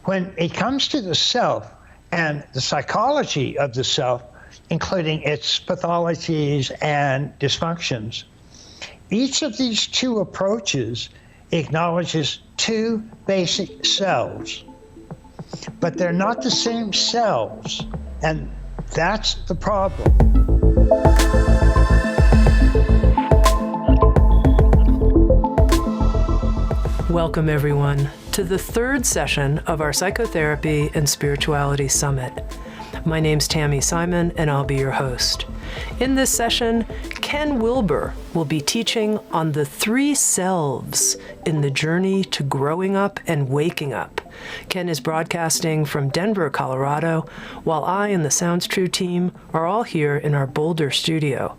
When it comes to the self and the psychology of the self, including its pathologies and dysfunctions, each of these two approaches acknowledges two basic selves, but they're not the same selves, and that's the problem. Welcome, everyone, to the third session of our Psychotherapy and Spirituality Summit. My name's Tammy Simon, and I'll be your host. In this session, Ken Wilber will be teaching on the three selves in the journey to growing up and waking up. Ken is broadcasting from Denver, Colorado, while I and the Sounds True team are all here in our Boulder studio.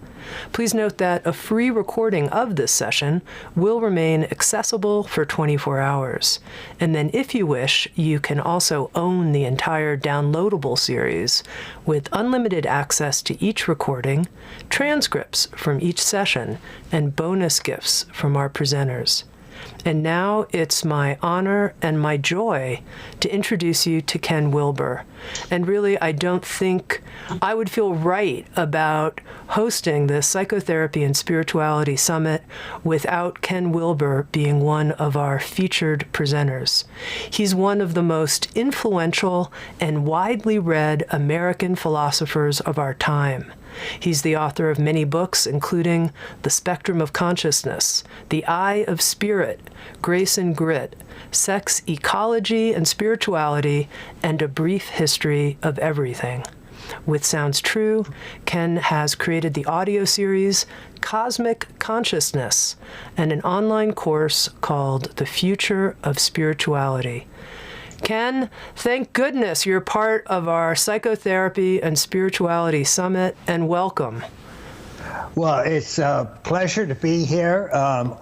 Please note that a free recording of this session will remain accessible for 24 hours. And then if you wish, you can also own the entire downloadable series with unlimited access to each recording, transcripts from each session, and bonus gifts from our presenters. And now it's my honor and my joy to introduce you to Ken Wilber. And really, I don't think I would feel right about hosting the Psychotherapy and Spirituality Summit without Ken Wilber being one of our featured presenters. He's one of the most influential and widely read American philosophers of our time. He's the author of many books, including The Spectrum of Consciousness, The Eye of Spirit, Grace and Grit, Sex, Ecology and Spirituality, and A Brief History of Everything. With Sounds True, Ken has created the audio series Cosmic Consciousness and an online course called The Future of Spirituality. Ken, thank goodness you're part of our Psychotherapy and Spirituality Summit, and welcome. Well, it's a pleasure to be here.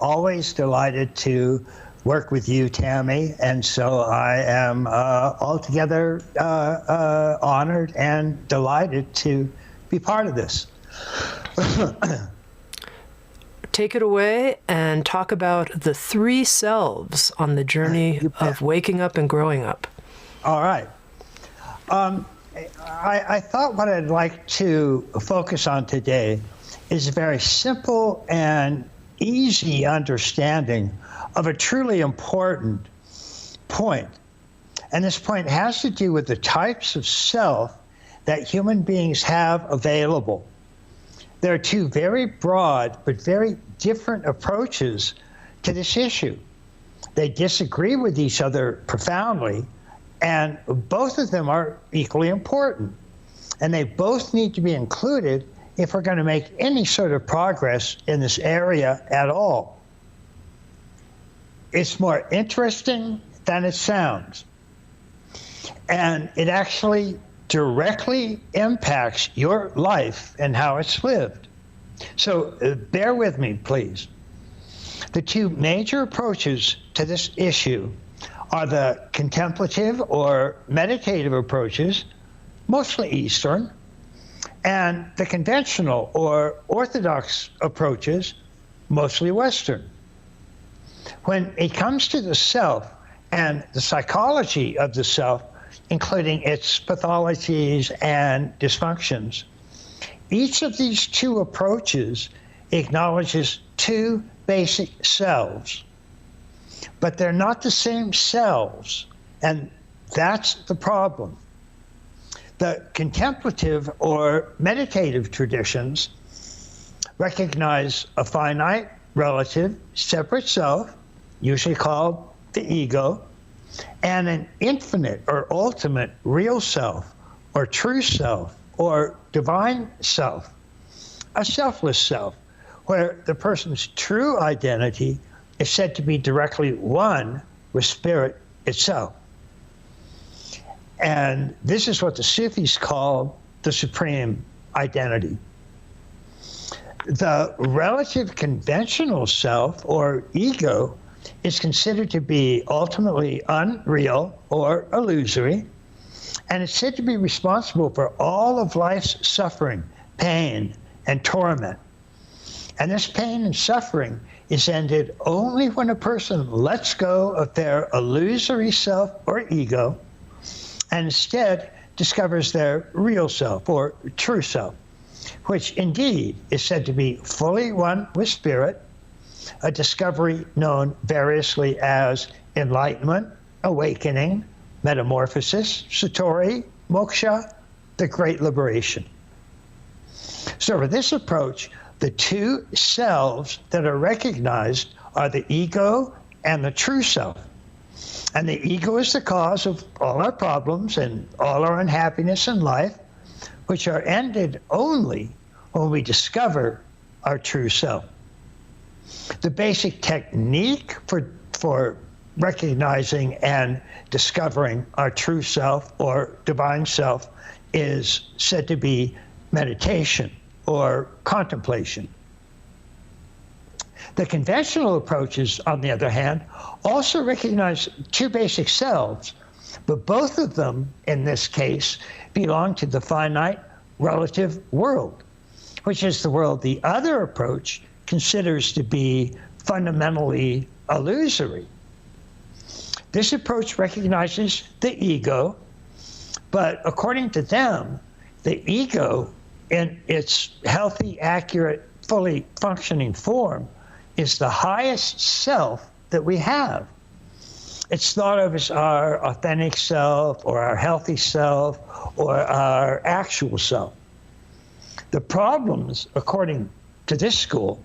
Always delighted to work with you, Tammy, and so I am altogether honored and delighted to be part of this. Take it away and talk about the three selves on the journey of waking up and growing up. All right. I thought what I'd like to focus on today is a very simple and easy understanding of a truly important point. And this point has to do with the types of self that human beings have available. There are two very broad but very different approaches to this issue. They disagree with each other profoundly, and both of them are equally important. And they both need to be included if we're going to make any sort of progress in this area at all. It's more interesting than it sounds. And it actually directly impacts your life and how it's lived. So bear with me, please. The two major approaches to this issue are the contemplative or meditative approaches, mostly Eastern, and the conventional or orthodox approaches, mostly Western. When it comes to the self and the psychology of the self, including its pathologies and dysfunctions, each of these two approaches acknowledges two basic selves, but they're not the same selves, and that's the problem. The contemplative or meditative traditions recognize a finite, relative, separate self, usually called the ego, and an infinite or ultimate real self, or true self, or divine self, a selfless self, where the person's true identity is said to be directly one with spirit itself. And this is what the Sufis call the supreme identity. The relative conventional self, or ego, is considered to be ultimately unreal or illusory, and it's said to be responsible for all of life's suffering, pain, and torment. And this pain and suffering is ended only when a person lets go of their illusory self or ego and instead discovers their real self or true self, which indeed is said to be fully one with spirit, a discovery known variously as enlightenment, awakening, metamorphosis, satori, moksha, the great liberation. So for this approach, the two selves that are recognized are the ego and the true self. And the ego is the cause of all our problems and all our unhappiness in life, which are ended only when we discover our true self. The basic technique for recognizing and discovering our true self or divine self is said to be meditation or contemplation. The conventional approaches, on the other hand, also recognize two basic selves, but both of them, in this case, belong to the finite relative world, which is the world the other approach considers to be fundamentally illusory. This approach recognizes the ego, but according to them, the ego in its healthy, accurate, fully functioning form is the highest self that we have. It's thought of as our authentic self or our healthy self or our actual self. The problems, according to this school,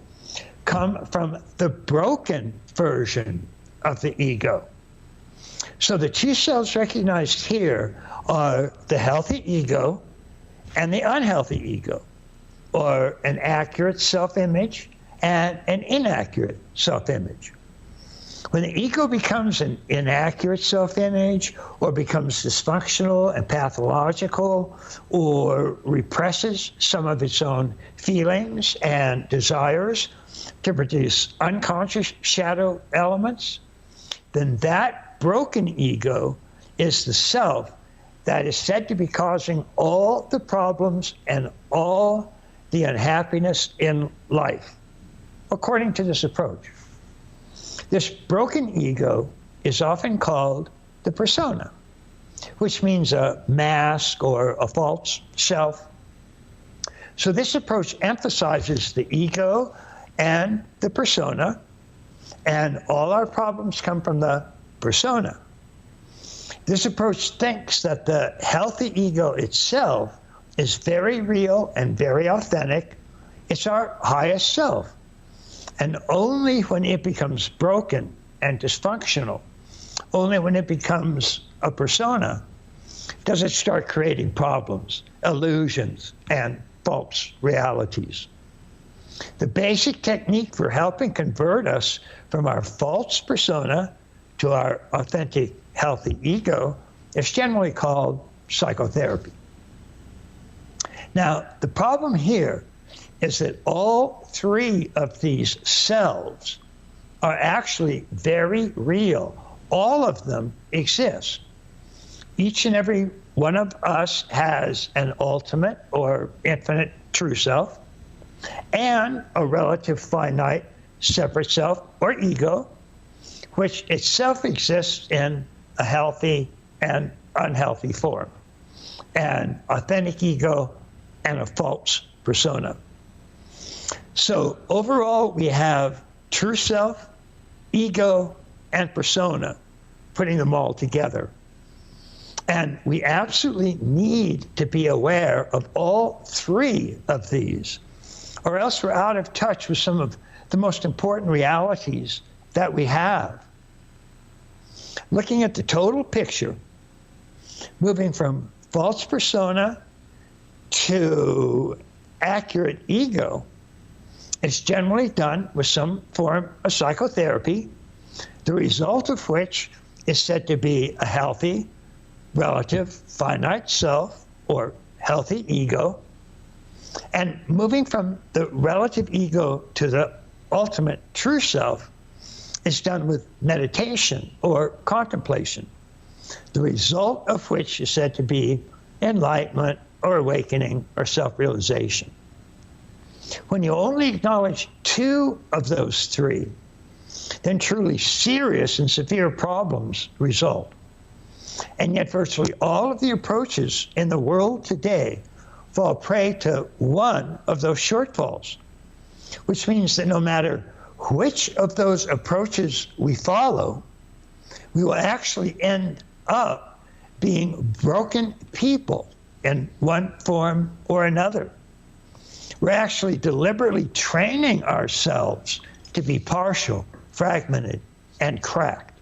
come from the broken version of the ego. So the two selves recognized here are the healthy ego and the unhealthy ego, or an accurate self-image and an inaccurate self-image. When the ego becomes an inaccurate self-image or becomes dysfunctional and pathological or represses some of its own feelings and desires to produce unconscious shadow elements, then that broken ego is the self that is said to be causing all the problems and all the unhappiness in life, according to this approach. This broken ego is often called the persona, which means a mask or a false self. So this approach emphasizes the ego and the persona, and all our problems come from the persona. This approach thinks that the healthy ego itself is very real and very authentic. It's our highest self. And only when it becomes broken and dysfunctional, only when it becomes a persona, does it start creating problems, illusions, and false realities. The basic technique for helping convert us from our false persona to our authentic, healthy ego is generally called psychotherapy. Now, the problem here is that all three of these selves are actually very real. All of them exist. Each and every one of us has an ultimate or infinite true self and a relative finite separate self or ego, which itself exists in a healthy and unhealthy form, an authentic ego and a false persona. So overall, we have true self, ego, and persona, putting them all together. And we absolutely need to be aware of all three of these, or else we're out of touch with some of the most important realities that we have. Looking at the total picture, moving from false persona to accurate ego, it's generally done with some form of psychotherapy, the result of which is said to be a healthy, relative, finite self, or healthy ego. And moving from the relative ego to the ultimate true self is done with meditation or contemplation, the result of which is said to be enlightenment or awakening or self-realization. When you only acknowledge two of those three, then truly serious and severe problems result. And yet virtually all of the approaches in the world today fall prey to one of those shortfalls, which means that no matter which of those approaches we follow, we will actually end up being broken people in one form or another. We're actually deliberately training ourselves to be partial, fragmented, and cracked.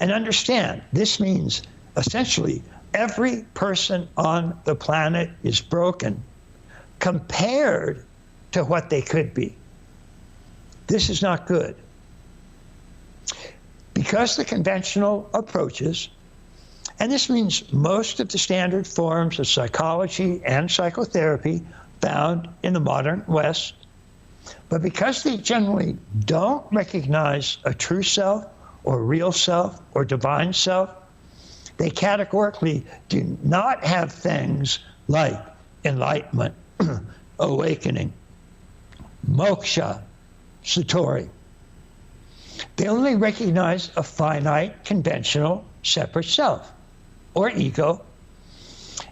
And understand, this means essentially every person on the planet is broken compared to what they could be. This is not good. Because the conventional approaches, and this means most of the standard forms of psychology and psychotherapy found in the modern West, but because they generally don't recognize a true self or real self or divine self, they categorically do not have things like enlightenment, awakening, moksha, satori. They only recognize a finite, conventional, separate self or ego,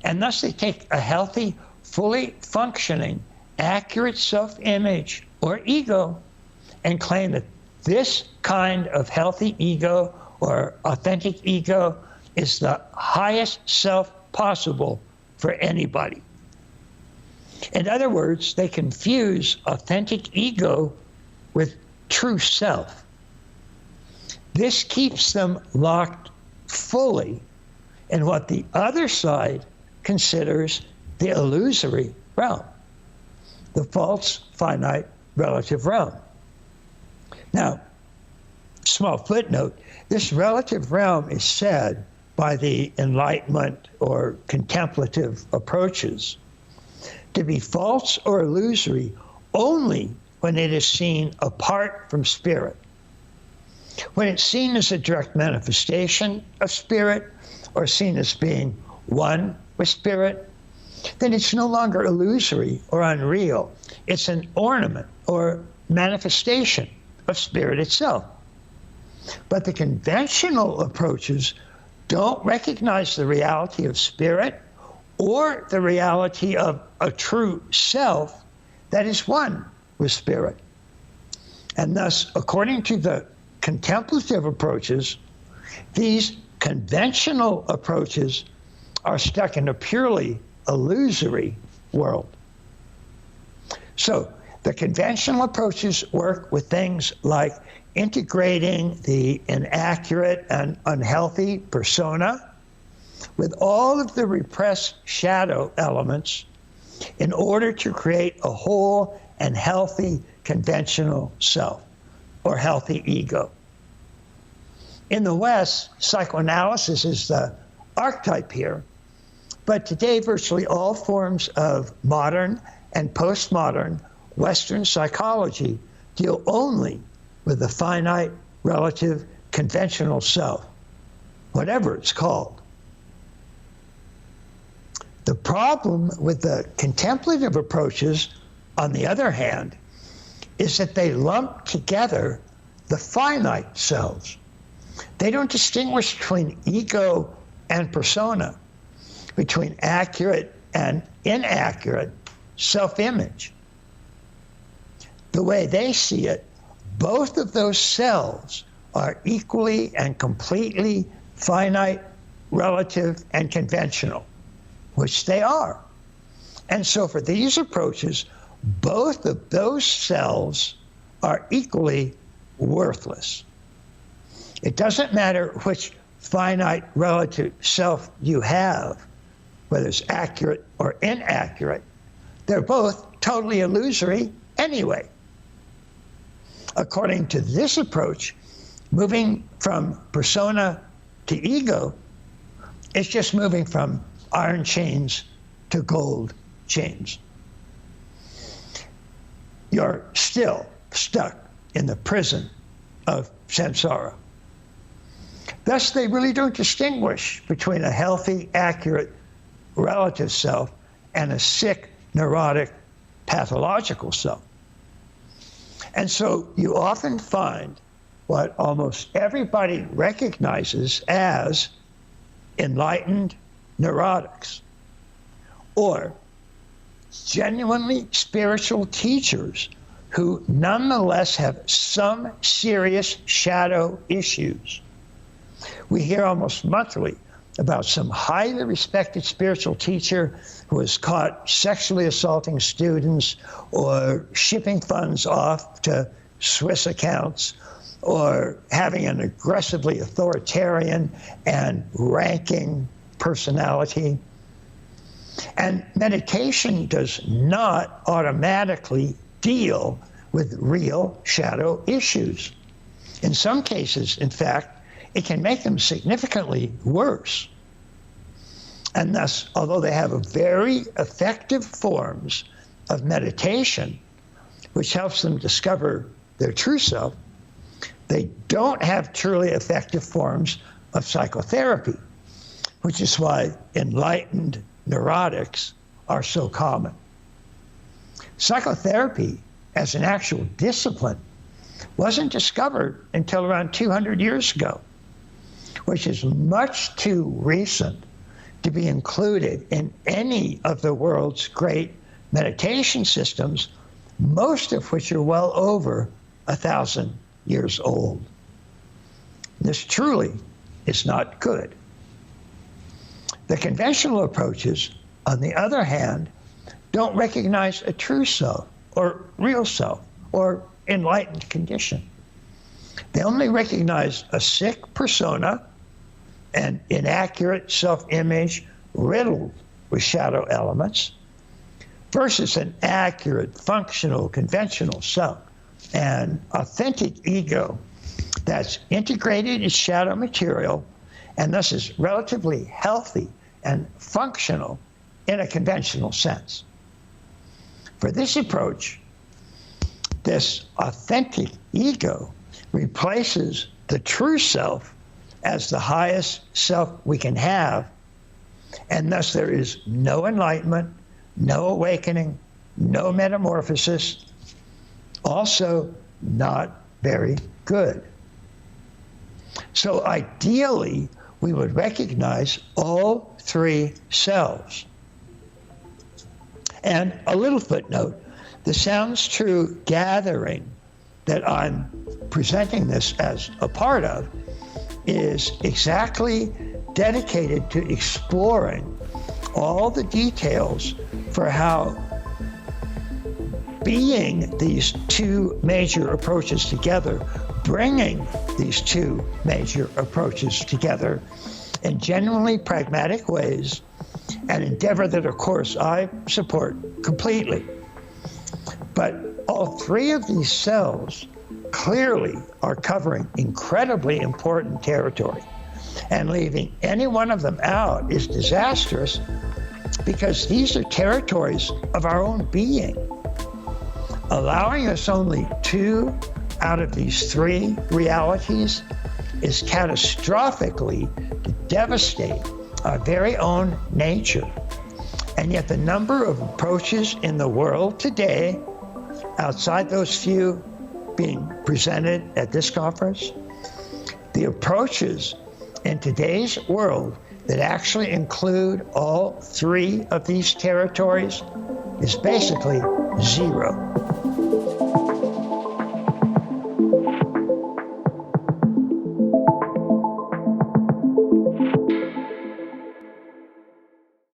and thus they take a healthy, fully functioning, accurate self-image or ego and claim that this kind of healthy ego or authentic ego is the highest self possible for anybody. In other words, they confuse authentic ego with true self. This keeps them locked fully in what the other side considers the illusory realm, the false, finite, relative realm. Now, small footnote, this relative realm is said by the Enlightenment or contemplative approaches to be false or illusory only when it is seen apart from spirit. When it's seen as a direct manifestation of spirit or seen as being one with spirit, then it's no longer illusory or unreal. It's an ornament or manifestation of spirit itself. But the conventional approaches don't recognize the reality of spirit or the reality of a true self that is one with spirit. And thus, according to the contemplative approaches, these conventional approaches are stuck in a purely illusory world. So the conventional approaches work with things like integrating the inaccurate and unhealthy persona with all of the repressed shadow elements in order to create a whole and healthy conventional self or healthy ego. In the West, psychoanalysis is the archetype here, but today virtually all forms of modern and postmodern Western psychology deal only with the finite, relative, conventional self, whatever it's called. The problem with the contemplative approaches, on the other hand, is that they lump together the finite selves. They don't distinguish between ego and persona, between accurate and inaccurate self-image. The way they see it, both of those selves are equally and completely finite, relative, and conventional, which they are. And so for these approaches, both of those selves are equally worthless. It doesn't matter which finite relative self you have, whether it's accurate or inaccurate, they're both totally illusory anyway. According to this approach, moving from persona to ego is just moving from iron chains to gold chains. You're still stuck in the prison of samsara. Thus, they really don't distinguish between a healthy, accurate, relative self and a sick, neurotic, pathological self. And so you often find what almost everybody recognizes as enlightened neurotics, or genuinely spiritual teachers who nonetheless have some serious shadow issues. We hear almost monthly about some highly respected spiritual teacher who was caught sexually assaulting students or shipping funds off to Swiss accounts, or having an aggressively authoritarian and ranking personality. And meditation does not automatically deal with real shadow issues. In some cases, in fact, it can make them significantly worse. And thus, although they have very effective forms of meditation, which helps them discover their true self, they don't have truly effective forms of psychotherapy, which is why enlightened neurotics are so common. Psychotherapy as an actual discipline wasn't discovered until around 200 years ago, which is much too recent to be included in any of the world's great meditation systems, most of which are well over 1,000 years old. This truly is not good. The conventional approaches, on the other hand, don't recognize a true self or real self or enlightened condition. They only recognize a sick persona, an inaccurate self-image riddled with shadow elements, versus an accurate, functional, conventional self, an authentic ego that's integrated its shadow material and thus is relatively healthy and functional in a conventional sense. For this approach, this authentic ego replaces the true self as the highest self we can have, and thus there is no enlightenment, no awakening, no metamorphosis, also not very good. So ideally, we would recognize all three selves. And a little footnote, the Sounds True gathering that I'm presenting this as a part of is exactly dedicated to exploring all the details for how being these two major approaches together, bringing these two major approaches together in genuinely pragmatic ways, an endeavor that, of course, I support completely. But all three of these selves clearly are covering incredibly important territory, and leaving any one of them out is disastrous, because these are territories of our own being. Allowing us only two out of these three realities is catastrophically to devastate our very own nature. And yet the number of approaches in the world today, outside those few being presented at this conference, the approaches in today's world that actually include all three of these territories is basically zero.